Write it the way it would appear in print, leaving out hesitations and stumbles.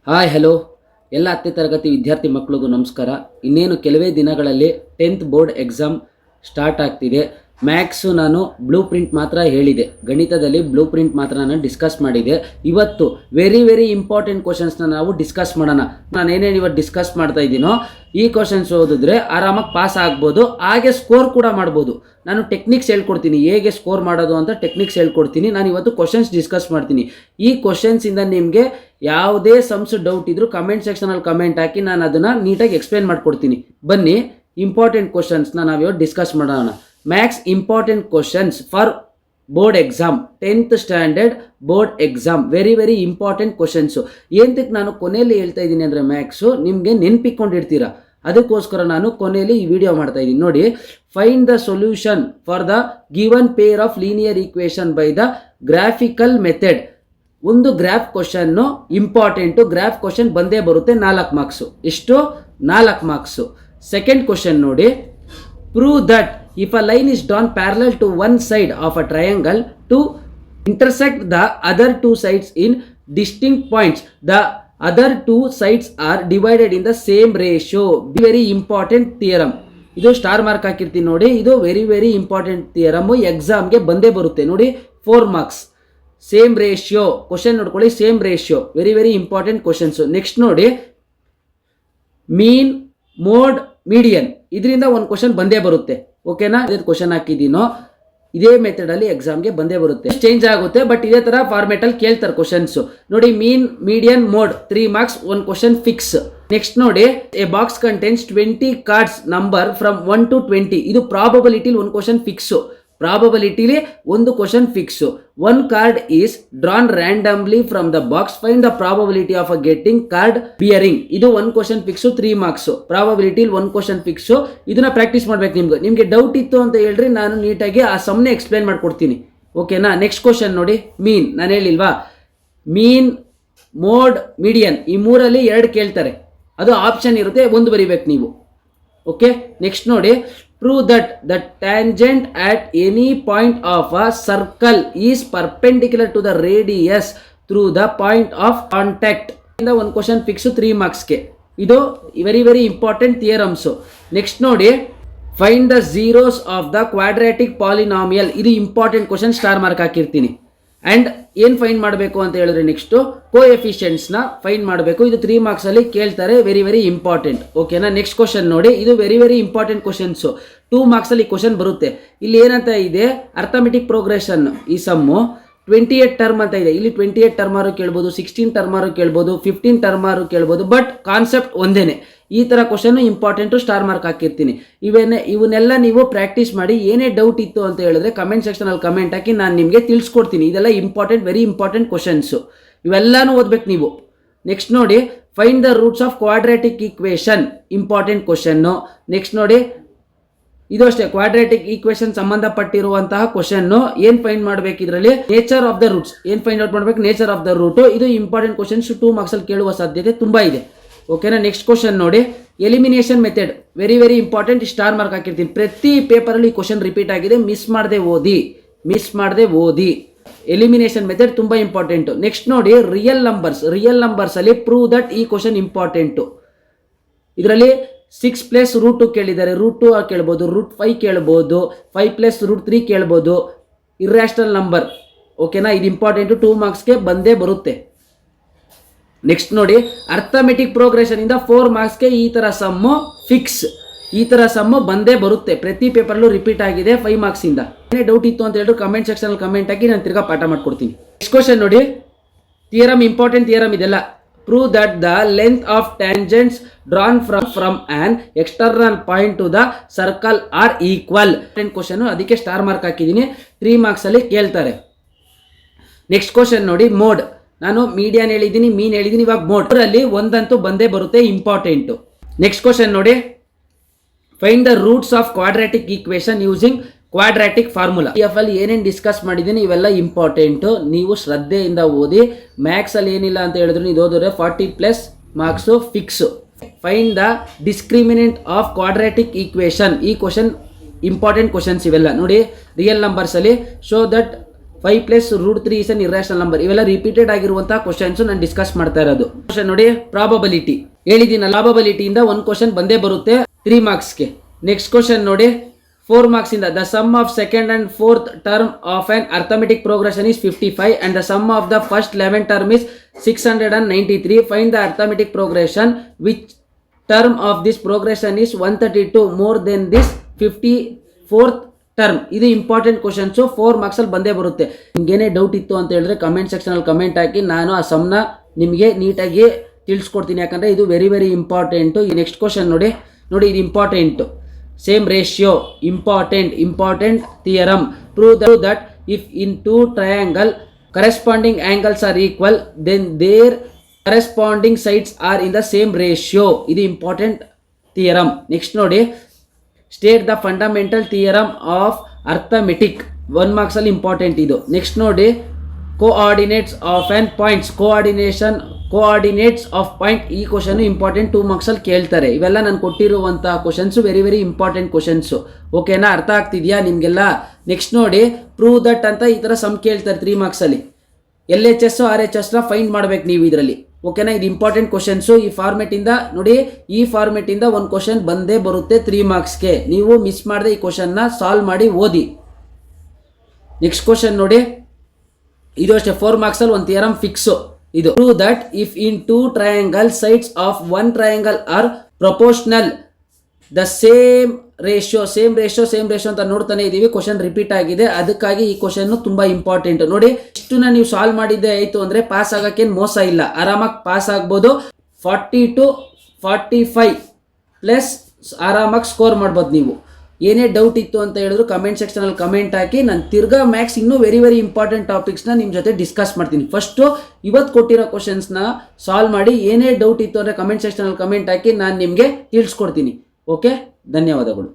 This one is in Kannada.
ಹಾಯ್ ಹಲೋ ಎಲ್ಲ 10ನೇ ತರಗತಿ ವಿದ್ಯಾರ್ಥಿ ಮಕ್ಕಳಿಗೂ ನಮಸ್ಕಾರ. ಇನ್ನೇನು ಕೆಲವೇ ದಿನಗಳಲ್ಲಿ 10th ಬೋರ್ಡ್ ಎಕ್ಸಾಮ್ ಸ್ಟಾರ್ಟ್ ಆಗ್ತಿದೆ. ಮ್ಯಾಥ್ಸು ನಾನು ಬ್ಲೂ ಪ್ರಿಂಟ್ ಮಾತ್ರ ಹೇಳಿದೆ, ಗಣಿತದಲ್ಲಿ ಬ್ಲೂ ಪ್ರಿಂಟ್ ಮಾತ್ರ ನಾನು ಡಿಸ್ಕಸ್ ಮಾಡಿದೆ. ಇವತ್ತು ವೆರಿ ಇಂಪಾರ್ಟೆಂಟ್ ಕ್ವಶನ್ಸ್ನ ನಾವು ಡಿಸ್ಕಸ್ ಮಾಡೋಣ. ನಾನು ಏನೇನು ಇವತ್ತು ಡಿಸ್ಕಸ್ ಮಾಡ್ತಾ ಇದ್ದೀನೋ ಈ ಕ್ವಶನ್ಸ್ ಓದಿದ್ರೆ ಆರಾಮಾಗಿ ಪಾಸ್ ಆಗ್ಬೋದು, ಹಾಗೆ ಸ್ಕೋರ್ ಕೂಡ ಮಾಡ್ಬೋದು. ನಾನು ಟೆಕ್ನಿಕ್ಸ್ ಹೇಳ್ಕೊಡ್ತೀನಿ, ಹೇಗೆ ಸ್ಕೋರ್ ಮಾಡೋದು ಅಂತ ಟೆಕ್ನಿಕ್ಸ್ ಹೇಳ್ಕೊಡ್ತೀನಿ. ನಾನು ಇವತ್ತು ಕ್ವಶನ್ಸ್ ಡಿಸ್ಕಸ್ ಮಾಡ್ತೀನಿ. ಈ ಕ್ವಶನ್ಸಿಂದ ನಿಮಗೆ ಯಾವುದೇ ಸಮ್ಸ್ ಡೌಟ್ ಇದ್ರೂ ಕಮೆಂಟ್ ಸೆಕ್ಷನಲ್ಲಿ ಕಮೆಂಟ್ ಹಾಕಿ, ನಾನು ಅದನ್ನು ನೀಟಾಗಿ ಎಕ್ಸ್ಪ್ಲೇನ್ ಮಾಡಿಕೊಡ್ತೀನಿ. ಬನ್ನಿ, ಇಂಪಾರ್ಟೆಂಟ್ ಕ್ವಶನ್ಸ್ನ ನಾವಿವತ್ತು ಡಿಸ್ಕಸ್ ಮಾಡೋಣ. Maths important questions for board exam, 10th standard board exam. Very important questions. ಏನಕ್ಕೆ ನಾನು ಕೊನೆಯಲ್ಲಿ ಹೇಳ್ತಾ ಇದ್ದೀನಿ ಅಂದರೆ ಮ್ಯಾಥ್ಸು ನಿಮಗೆ ನೆನಪಿಕೊಂಡಿರ್ತೀರ, ಅದಕ್ಕೋಸ್ಕರ ನಾನು ಕೊನೆಯಲ್ಲಿ ಈ ವಿಡಿಯೋ ಮಾಡ್ತಾ ಇದ್ದೀನಿ. ನೋಡಿ, find the solution for the given pair of linear equation by the graphical method. ಒಂದು graph question important. Graph question ಬಂದೇ ಬರುತ್ತೆ, 4 ಮಾರ್ಕ್ಸು. ಎಷ್ಟು? 4 ಮಾರ್ಕ್ಸು. ಸೆಕೆಂಡ್ ಕ್ವಶನ್ ನೋಡಿ, prove that if a line is drawn parallel to one side of a triangle to intersect the other two sides in distinct points, the other two sides are divided in the same ratio. Very important theorem. ಇದು ಸ್ಟಾರ್ ಮಾರ್ಕ್ ಹಾಕಿರ್ತೀನಿ ನೋಡಿ. ಇದು ವೆರಿ ಇಂಪಾರ್ಟೆಂಟ್ ಥಿಯರಮ್, ಎಕ್ಸಾಮ್ಗೆ ಬಂದೇ ಬರುತ್ತೆ ನೋಡಿ. 4 ಮಾರ್ಕ್ಸ್. ಸೇಮ್ ರೇಷಿಯೋ ಕ್ವಶನ್ ನೋಡ್ಕೊಳ್ಳಿ, same ratio. Very important questions. Next ನೋಡಿ, ಮೀನ್, ಮೋಡ್, ಮೀಡಿಯನ್. ಇದರಿಂದ ಒಂದು ಕ್ವಶನ್ ಬಂದೇ ಬರುತ್ತೆ. ಓಕೆನಾ? ಇದೇ ಕ್ವಶನ್ ಹಾಕಿದ್ದೀನೋ ಇದೇ ಮೆಥಡಲ್ಲಿ ಎಕ್ಸಾಮ್ಗೆ ಬಂದೇ ಬರುತ್ತೆ. ಚೇಂಜ್ ಆಗುತ್ತೆ, ಬಟ್ ಇದೇ ಥರ ಫಾರ್ಮೆಟಲ್ಲಿ ಕೇಳ್ತಾರೆ ಕ್ವಶನ್ಸು. ನೋಡಿ, ಮೀನ್, ಮೀಡಿಯನ್, ಮೋಡ್ 3 ಮಾರ್ಕ್ಸ್, ಒಂದು ಕ್ವಶನ್ ಫಿಕ್ಸ್. ನೆಕ್ಸ್ಟ್ ನೋಡಿ, A box contains 20 cards number from 1 to 20. ಇದು ಪ್ರಾಬಬಿಲಿಟಿಲಿ ಒಂದು ಕ್ವಶನ್ ಫಿಕ್ಸು. ಪ್ರಾಬಬಿಲಿಟಿಲಿ ಒಂದು question fix. 1 card is drawn randomly from the box, find the probability of a getting card bearing. ಇದು ಒಂದು ಕ್ವಶನ್ ಫಿಕ್ಸು, 3 ಮಾರ್ಕ್ಸು. ಪ್ರಾಬಬಿಲಿಟಿಲಿ ಒಂದು ಕ್ವಶನ್ ಫಿಕ್ಸು. ಇದನ್ನ ಪ್ರಾಕ್ಟೀಸ್ ಮಾಡ್ಬೇಕು. ನಿಮ್ಗೆ ಡೌಟ್ ಇತ್ತು ಅಂತ ಹೇಳ್ರಿ, ನಾನು ನೀಟಾಗಿ ಆ ಸಮ್ನೆ ಎಕ್ಸ್ಪ್ಲೇನ್ ಮಾಡ್ಕೊಡ್ತೀನಿ. ಓಕೆನಾ? ನೆಕ್ಸ್ಟ್ ಕ್ವಶನ್ ನೋಡಿ, ಮೀನ್. ನಾನು ಹೇಳಿಲ್ವಾ, ಮೀನ್, ಮೋಡ್, ಮೀಡಿಯನ್ ಈ ಮೂರಲ್ಲಿ 2 ಕೇಳ್ತಾರೆ. ಅದು ಆಪ್ಷನ್ ಇರುತ್ತೆ, ಒಂದು ಬರಿಬೇಕು ನೀವು. ಓಕೆ? ನೆಕ್ಸ್ಟ್ ನೋಡಿ, prove that the tangent at any point of a circle is perpendicular to the radius through the point of contact. ಇಂದ ಒಂದು ಕ್ವಶನ್ ಫಿಕ್ಸ್, 3 ಮಾರ್ಕ್ಸ್ಗೆ. ಇದು ವೆರಿ ಇಂಪಾರ್ಟೆಂಟ್ ಥಿಯರಮ್ಸು. ನೆಕ್ಸ್ಟ್ ನೋಡಿ, find the zeros of the quadratic polynomial. ಇದು ಇಂಪಾರ್ಟೆಂಟ್ ಕ್ವಶನ್, ಸ್ಟಾರ್ ಮಾರ್ಕ್ ಹಾಕಿರ್ತೀನಿ. ಆ್ಯಂಡ್ ಏನು ಫೈಂಡ್ ಮಾಡಬೇಕು ಅಂತ ಹೇಳಿದ್ರೆ ನೆಕ್ಸ್ಟು ಕೋಎಫಿಷಿಯೆಂಟ್ಸ್ನ ಫೈಂಡ್ ಮಾಡಬೇಕು. ಇದು 3 ಮಾರ್ಕ್ಸಲ್ಲಿ ಕೇಳ್ತಾರೆ, ವೆರಿ ಇಂಪಾರ್ಟೆಂಟ್. ಓಕೆನಾ? ನೆಕ್ಸ್ಟ್ ಕ್ವಶನ್ ನೋಡಿ, ಇದು ವೆರಿ ಇಂಪಾರ್ಟೆಂಟ್ ಕ್ವಶನ್ಸು. 2 ಮಾರ್ಕ್ಸಲ್ಲಿ ಕ್ವಶನ್ ಬರುತ್ತೆ. ಇಲ್ಲಿ ಏನಂತ ಇದೆ, ಅರ್ಥಮೆಟಿಕ್ ಪ್ರೋಗ್ರೆಷನ್. ಈ ಸಮ್ಮು 28 ಟರ್ಮ್ ಅಂತ ಇದೆ. ಇಲ್ಲಿ 28 ಟರ್ಮಾರು ಕೇಳ್ಬೋದು, 16 ಟರ್ಮಾರು ಕೇಳ್ಬೋದು, 15 ಟರ್ಮಾರು ಕೇಳ್ಬೋದು, ಬಟ್ ಕಾನ್ಸೆಪ್ಟ್ ಒಂದೇನೆ. ಈ ಥರ ಕ್ವಶನ್ ಇಂಪಾರ್ಟೆಂಟು, ಸ್ಟಾರ್ ಮಾರ್ಕ್ ಹಾಕಿರ್ತೀನಿ. ಇವನ್ನೆಲ್ಲ ನೀವು ಪ್ರಾಕ್ಟೀಸ್ ಮಾಡಿ. ಏನೇ ಡೌಟ್ ಇತ್ತು ಅಂತ ಹೇಳಿದ್ರೆ ಕಮೆಂಟ್ ಸೆಕ್ಷನಲ್ಲಿ ಕಮೆಂಟ್ ಹಾಕಿ, ನಾನು ನಿಮಗೆ ತಿಳಿಸ್ಕೊಡ್ತೀನಿ. ಇದೆಲ್ಲ ವೆರಿ ಇಂಪಾರ್ಟೆಂಟ್ ಕ್ವಶನ್ಸು. ಇವೆಲ್ಲನೂ ಓದ್ಬೇಕು ನೀವು. ನೆಕ್ಸ್ಟ್ ನೋಡಿ, find the roots of quadratic equation. Important question. Next ನೋಡಿ, ಇದು ಅಷ್ಟೇ, ಕ್ವಾಡ್ರಾಟಿಕ್ ಈಕ್ವೇಷನ್ ಸಂಬಂಧಪಟ್ಟಿರುವಂತಹ ಕ್ವಶನ್ನು. ಏನು ಫೈಂಡ್ ಮಾಡಬೇಕು ಇದರಲ್ಲಿ? Nature of the roots. ಏನು ಫೈಂಡ್ ಔಟ್ ಮಾಡಬೇಕು? Nature of the root. ಇದು ಇಂಪಾರ್ಟೆಂಟ್ ಕ್ವಶನ್ಸ್, 2 ಮಾರ್ಕ್ಸಲ್ಲಿ ಕೇಳುವ ಸಾಧ್ಯತೆ ತುಂಬ ಇದೆ. ಓಕೆನಾ? ನೆಕ್ಸ್ಟ್ ಕ್ವಶನ್ ನೋಡಿ, elimination method. Very important, star mark ಹಾಕಿರ್ತೀನಿ. ಪ್ರತಿ ಪೇಪರಲ್ಲಿ ಈ ಕ್ವಶನ್ ರಿಪೀಟ್ ಆಗಿದೆ. ಮಿಸ್ ಮಾಡದೆ ಓದಿ. ಎಲಿಮಿನೇಷನ್ ಮೆಥಡ್ ತುಂಬ ಇಂಪಾರ್ಟೆಂಟು. ನೆಕ್ಸ್ಟ್ ನೋಡಿ, ರಿಯಲ್ ನಂಬರ್ಸ್ ಅಲ್ಲಿ ಪ್ರೂವ್ ದಟ್. ಈ ಕ್ವಶನ್ ಇಂಪಾರ್ಟೆಂಟು. ಇದರಲ್ಲಿ 6 + √2 ಕೇಳಿದ್ದಾರೆ. √2 ಕೇಳ್ಬೋದು, √5 ಕೇಳ್ಬೋದು, 5 + √3 ಕೇಳ್ಬೋದು. Irrational number. ಓಕೆನಾ? ಇದು ಇಂಪಾರ್ಟೆಂಟು, 2 ಮಾರ್ಕ್ಸ್ಗೆ ಬಂದೇ ಬರುತ್ತೆ. ನೆಕ್ಸ್ಟ್ ನೋಡಿ, ಅರ್ಥಮೆಟಿಕ್ ಪ್ರೋಗ್ರೆಷನ್ ಇಂದ 4 ಮಾರ್ಕ್ಸ್ಗೆ ಈ ಥರ ಸಮ್ಮು ಫಿಕ್ಸ್. ಈ ಥರ ಸಮ್ಮು ಬಂದೇ ಬರುತ್ತೆ. ಪ್ರತಿ ಪೇಪರ್ಲ್ಲೂ ರಿಪೀಟ್ ಆಗಿದೆ, 5 ಮಾರ್ಕ್ಸಿಂದ. ಏನೇ ಡೌಟ್ ಇತ್ತು ಅಂತ ಹೇಳಿದ್ರು ಕಮೆಂಟ್ ಸೆಕ್ಷನಲ್ಲಿ ಕಮೆಂಟ್ ಹಾಕಿ, ನಾನು ತಿರ್ಗಾ ಪಾಠ ಮಾಡ್ಕೊಡ್ತೀನಿ. ನೆಕ್ಸ್ಟ್ ಕ್ವಶನ್ ನೋಡಿ, ಥಿಯರಮ್, ಇಂಪಾರ್ಟೆಂಟ್ ಥಿಯರಮ್ ಇದೆಲ್ಲ. Prove that the length of tangents drawn from an external point to the circle are equal. Question, ಅದಕ್ಕೆ ಸ್ಟಾರ್ ಮಾರ್ಕ್ ಹಾಕಿದ್ದೀನಿ. 3 ಮಾರ್ಕ್ಸಲ್ಲಿ ಕೇಳ್ತಾರೆ. ನೆಕ್ಸ್ಟ್ ಕ್ವಶನ್ ನೋಡಿ, ಮೋಡ್. ನಾನು ಮೀಡಿಯನ್ ಹೇಳಿದ್ದೀನಿ, ಮೀನ್ ಹೇಳಿದ್ದೀನಿ, ಇವಾಗ ಮೋಡ್ ಅಲ್ಲಿ ಒಂದಂತೂ ಬಂದೇ ಬರುತ್ತೆ, ಇಂಪಾರ್ಟೆಂಟು. ನೆಕ್ಸ್ಟ್ ಕ್ವಶನ್ ನೋಡಿ, find the roots of quadratic equation using quadratic formula. ಅಲ್ಲಿ ಏನೇನು ಡಿಸ್ಕಸ್ ಮಾಡಿದ್ದೀನಿ ಇವೆಲ್ಲ ಇಂಪಾರ್ಟೆಂಟು. ನೀವು ಶ್ರದ್ಧೆಯಿಂದ ಓದಿ. ಮ್ಯಾಥ್ಸಲ್ಲಿ ಏನಿಲ್ಲ ಅಂತ ಹೇಳಿದ್ರು ಇದು ಓದಿದ್ರೆ 40+ marks fix. Find the discriminant of quadratic equation. ಈ ಕ್ವಶನ್ ಇಂಪಾರ್ಟೆಂಟ್ ಕ್ವಶನ್ಸ್ ಇವೆಲ್ಲ ನೋಡಿ. ರಿಯಲ್ ನಂಬರ್ಸಲ್ಲಿ show that 5 plus root 3 is an irrational number. ಇವೆಲ್ಲ ರಿಪೀಟೆಡ್ ಆಗಿರುವಂತಹ ಕ್ವಶನ್ಸ್ ನಾನು ಡಿಸ್ಕಸ್ ಮಾಡ್ತಾ ಇರೋದು. ಕ್ವಶನ್ ನೋಡಿ, ಪ್ರಾಬಬಿಲಿಟಿ ಹೇಳಿದೀನಿ, ಪ್ರಾಬಬಿಲಿಟಿಯಿಂದ ಒಂದು ಕ್ವಶನ್ ಬಂದೇ ಬರುತ್ತೆ 3 ಮಾರ್ಕ್ಸ್ಗೆ. ನೆಕ್ಸ್ಟ್ ಕ್ವಶನ್ ನೋಡಿ, 4 marks ಇಂದ the sum of second and fourth term of an arithmetic progression is 55 and the sum of the first 11 term is 693. Find the arithmetic progression which term of this progression is 132 more than this 54th term. ಇದು ಇಂಪಾರ್ಟೆಂಟ್ ಕ್ವಶನ್ಸು, 4 marks ಅಲ್ಲಿ ಬಂದೇ ಬರುತ್ತೆ. ನಿಮ್ಗೇನೇ ಡೌಟ್ ಇತ್ತು ಅಂತ ಹೇಳಿದ್ರೆ ಕಮೆಂಟ್ ಸೆಕ್ಷನಲ್ಲಿ ಕಮೆಂಟ್ ಹಾಕಿ, ನಾನು ಆ ಸಮ್ನ ನಿಮಗೆ ನೀಟಾಗಿ ತಿಳಿಸ್ಕೊಡ್ತೀನಿ, ಯಾಕಂದರೆ ಇದು ವೆರಿ ವೆರಿ ಇಂಪಾರ್ಟೆಂಟು. ಈ ನೆಕ್ಸ್ಟ್ ಕ್ವಶನ್ ನೋಡಿ ಇದು important. Same ratio, important theorem. Prove that if in 2 triangle corresponding angles are equal then their corresponding sides are in the same ratio. ಇದು ಇಂಪಾರ್ಟೆಂಟ್ ಥಿಯರಮ್. ನೆಕ್ಸ್ಟ್ ನೋಡಿ, state the fundamental theorem of arithmetic. 1 marks ಅಲ್ಲಿ ಇಂಪಾರ್ಟೆಂಟ್ ಇದು. ನೆಕ್ಸ್ಟ್ ನೋಡಿ, coordinates of on points, coordinates of point. ಈ ಕ್ವಶನ್ ಇಂಪಾರ್ಟೆಂಟ್, 2 marks ಅಲ್ಲಿ ಕೇಳ್ತಾರೆ. ಇವೆಲ್ಲ ನಾನು ಕೊಟ್ಟಿರುವಂತಹ questions very very important questions. ಓಕೆನಾ, ಅರ್ಥ ಆಗ್ತಿದೆಯಾ ನಿಮಗೆಲ್ಲ? ನೆಕ್ಸ್ಟ್ ನೋಡಿ, ಪ್ರೂವ್ ದಟ್ ಅಂತ ಈ ಥರ ಸಮ್ ಕೇಳ್ತಾರೆ 3 marks ಅಲ್ಲಿ. LHS RHS ಫೈಂಡ್ ಮಾಡ್ಬೇಕು ನೀವು ಇದರಲ್ಲಿ. ಓಕೆನಾ, ಇದು ಇಂಪಾರ್ಟೆಂಟ್ ಕ್ವಶನ್ಸು. ಈ ಫಾರ್ಮೆಟಿಂದ ನೋಡಿ, ಈ ಫಾರ್ಮೆಟಿಂದ ಒಂದು ಕ್ವಶನ್ ಬಂದೇ ಬರುತ್ತೆ 3 marksಗೆ. ನೀವು ಮಿಸ್ ಮಾಡದೆ ಈ ಕ್ವಶನ್ನ ಸಾಲ್ವ್ ಮಾಡಿ ಓದಿ. ನೆಕ್ಸ್ಟ್ ಕ್ವಶನ್ ನೋಡಿ, ಇದು ಅಷ್ಟೇ 4 marks ಅಲ್ಲಿ ಒಂದು ಥಿಯರಮ್ ಫಿಕ್ಸು. ಇದು prove that if in 2 triangle sides of 1 triangle are proportional the same ratio ಅಂತ ನೋಡ್ತಾನೆ ಇದೀವಿ. ಕ್ವಶನ್ ರಿಪೀಟ್ ಆಗಿದೆ, ಅದಕ್ಕಾಗಿ ಈ ಕ್ವಶನ್ ತುಂಬಾ ಇಂಪಾರ್ಟೆಂಟ್. ನೋಡಿ, ಇಷ್ಟನ್ನ ನೀವು ಸಾಲ್ವ್ ಮಾಡಿದ್ದೆ ಆಯ್ತು ಅಂದ್ರೆ ಪಾಸ್ ಆಗಕ್ಕೇನು ಮೋಸ ಇಲ್ಲ, ಆರಾಮಾಗಿ ಪಾಸ್ ಆಗ್ಬೋದು. 40 to 45 ಪ್ಲಸ್ ಆರಾಮಾಗಿ ಸ್ಕೋರ್ ಮಾಡ್ಬೋದು ನೀವು. ಏನೇ ಡೌಟ್ ಇತ್ತು ಅಂತ ಹೇಳಿದ್ರು ಕಮೆಂಟ್ ಸೆಕ್ಷನಲ್ಲಿ ಕಮೆಂಟ್ ಹಾಕಿ, ನಾನು ತಿರ್ಗಾ ಮ್ಯಾಕ್ಸ್ ಇನ್ನೂ ವೆರಿ ವೆರಿ ಇಂಪಾರ್ಟೆಂಟ್ ಟಾಪಿಕ್ಸ್ನ ನಿಮ್ಮ ಜೊತೆ ಡಿಸ್ಕಸ್ ಮಾಡ್ತೀನಿ. ಫಸ್ಟು ಇವತ್ತು ಕೊಟ್ಟಿರೋ ಕ್ವಶನ್ಸ್ನ ಸಾಲ್ವ್ ಮಾಡಿ, ಏನೇ ಡೌಟ್ ಇತ್ತು ಅಂದರೆ ಕಮೆಂಟ್ ಸೆಕ್ಷನಲ್ಲಿ ಕಮೆಂಟ್ ಹಾಕಿ, ನಾನು ನಿಮಗೆ ತಿಳಿಸ್ಕೊಡ್ತೀನಿ. ಓಕೆ, ಧನ್ಯವಾದಗಳು.